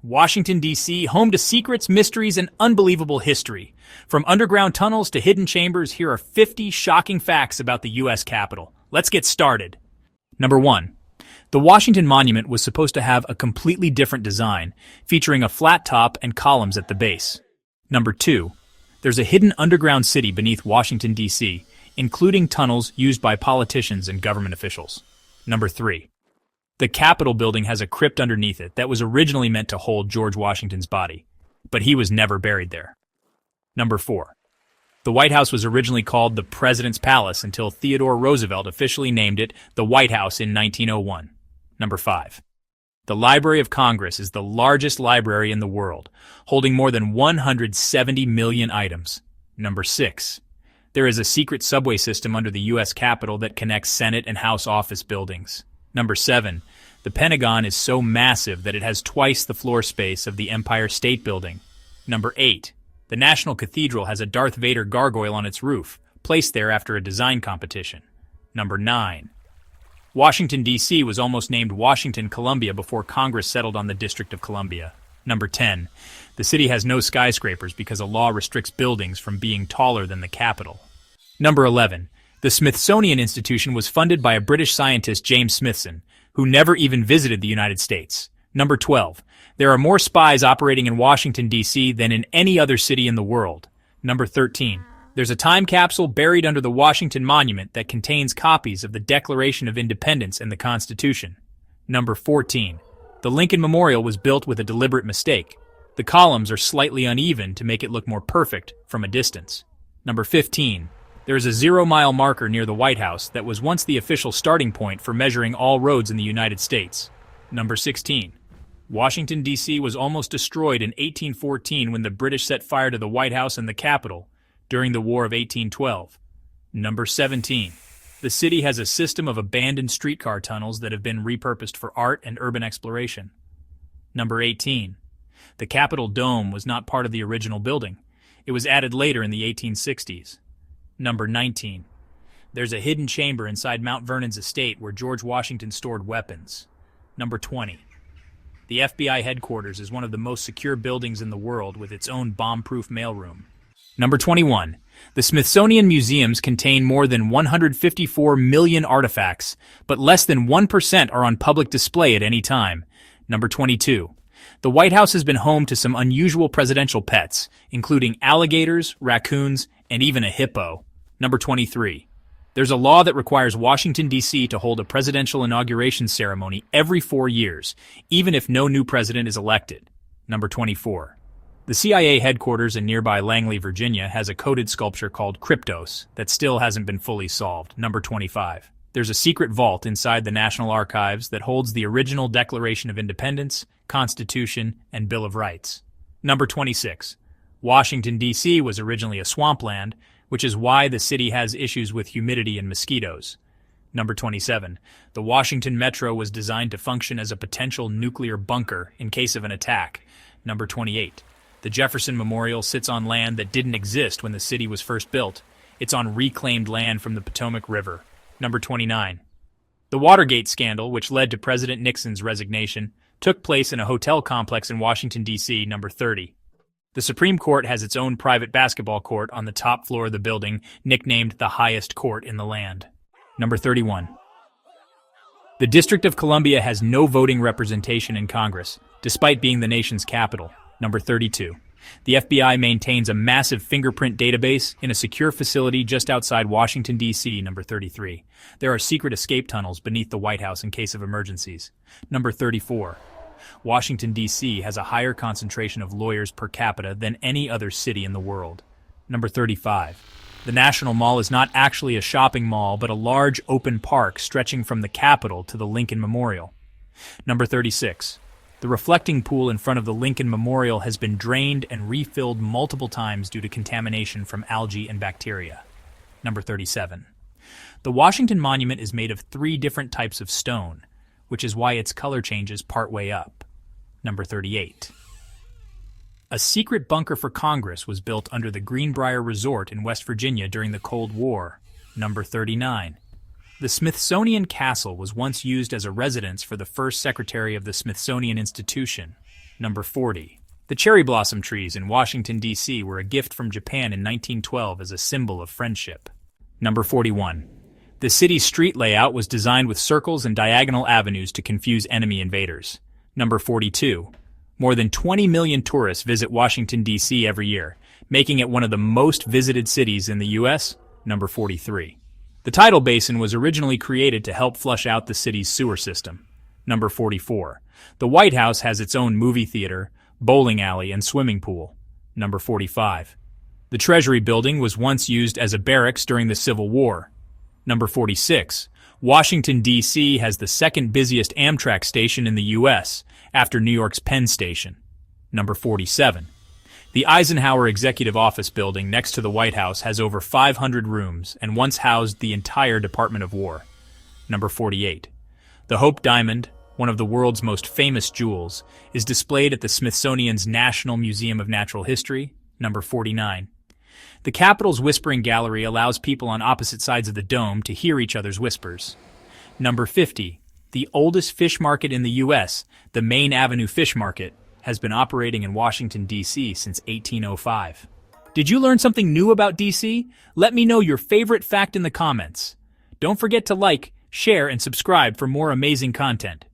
Washington, D.C., home to secrets, mysteries, and unbelievable history. From underground tunnels to hidden chambers, here are 50 shocking facts about the U.S. Capitol. Let's get started. Number 1. The Washington Monument was supposed to have a completely different design, featuring a flat top and columns at the base. Number 2. There's a hidden underground city beneath Washington, D.C., including tunnels used by politicians and government officials. Number 3. The Capitol building has a crypt underneath it that was originally meant to hold George Washington's body, but he was never buried there. Number 4. The White House was originally called the President's Palace until Theodore Roosevelt officially named it the White House in 1901. Number 5. The Library of Congress is the largest library in the world, holding more than 170 million items. Number 6. There is a secret subway system under the U.S. Capitol that connects Senate and House office buildings. Number 7. The Pentagon is so massive that it has twice the floor space of the Empire State Building. Number 8. The National Cathedral has a Darth Vader gargoyle on its roof, placed there after a design competition. Number 9. Washington, D.C. was almost named Washington, Columbia before Congress settled on the District of Columbia. Number 10. The city has no skyscrapers because a law restricts buildings from being taller than the Capitol. Number 11. The Smithsonian Institution was funded by a British scientist, James Smithson, who never even visited the United States. Number 12. There are more spies operating in Washington, D.C. than in any other city in the world. Number 13. There's a time capsule buried under the Washington Monument that contains copies of the Declaration of Independence and the Constitution. Number 14. The Lincoln Memorial was built with a deliberate mistake. The columns are slightly uneven to make it look more perfect from a distance. Number 15. There is a 0-mile marker near the White House that was once the official starting point for measuring all roads in the United States. Number 16. Washington, D.C. was almost destroyed in 1814 when the British set fire to the White House and the Capitol during the War of 1812. Number 17. The city has a system of abandoned streetcar tunnels that have been repurposed for art and urban exploration. Number 18. The Capitol Dome was not part of the original building. It was added later in the 1860s. Number 19. There's a hidden chamber inside Mount Vernon's estate where George Washington stored weapons. Number 20. The FBI headquarters is one of the most secure buildings in the world with its own bomb-proof mailroom. Number 21. The Smithsonian museums contain more than 154 million artifacts, but less than 1% are on public display at any time. Number 22. The White House has been home to some unusual presidential pets, including alligators, raccoons, and even a hippo. Number 23. There's a law that requires Washington, D.C. to hold a presidential inauguration ceremony every 4 years, even if no new president is elected. Number 24. The CIA headquarters in nearby Langley, Virginia, has a coded sculpture called Kryptos that still hasn't been fully solved. Number 25. There's a secret vault inside the National Archives that holds the original Declaration of Independence, Constitution, and Bill of Rights. Number 26. Washington, D.C. was originally a swampland, which is why the city has issues with humidity and mosquitoes. Number 27. The Washington Metro was designed to function as a potential nuclear bunker in case of an attack. Number 28. The Jefferson Memorial sits on land that didn't exist when the city was first built. It's on reclaimed land from the Potomac River. Number 29. The Watergate scandal, which led to President Nixon's resignation, took place in a hotel complex in Washington, D.C. Number 30. The Supreme Court has its own private basketball court on the top floor of the building, nicknamed the highest court in the land. Number 31. The District of Columbia has no voting representation in Congress, despite being the nation's capital. Number 32. The FBI maintains a massive fingerprint database in a secure facility just outside Washington, D.C. Number 33. There are secret escape tunnels beneath the White House in case of emergencies. Number 34. Washington, D.C. has a higher concentration of lawyers per capita than any other city in the world. Number 35. The National Mall is not actually a shopping mall, but a large open park stretching from the Capitol to the Lincoln Memorial. Number 36. The reflecting pool in front of the Lincoln Memorial has been drained and refilled multiple times due to contamination from algae and bacteria. Number 37. The Washington Monument is made of 3 different types of stone, which is why its color changes partway up. Number 38. A secret bunker for Congress was built under the Greenbrier Resort in West Virginia during the Cold War. Number 39. The Smithsonian Castle was once used as a residence for the first secretary of the Smithsonian Institution. Number 40. The cherry blossom trees in Washington, D.C. were a gift from Japan in 1912 as a symbol of friendship. Number 41. The city's street layout was designed with circles and diagonal avenues to confuse enemy invaders. Number 42. More than 20 million tourists visit Washington, D.C. every year, making it one of the most visited cities in the U.S. Number 43. The tidal basin was originally created to help flush out the city's sewer system. Number 44. The White House has its own movie theater, bowling alley, and swimming pool. Number 45. The Treasury Building was once used as a barracks during the Civil War. Number 46. Washington, D.C. has the second busiest Amtrak station in the U.S., after New York's Penn Station. Number 47. The Eisenhower Executive Office Building next to the White House has over 500 rooms and once housed the entire Department of War. Number 48. The Hope Diamond, one of the world's most famous jewels, is displayed at the Smithsonian's National Museum of Natural History. Number 49. The Capitol's Whispering Gallery allows people on opposite sides of the dome to hear each other's whispers. Number 50. The oldest fish market in the U.S., the Main Avenue Fish Market, has been operating in Washington, D.C. since 1805. Did you learn something new about D.C.? Let me know your favorite fact in the comments. Don't forget to like, share, and subscribe for more amazing content.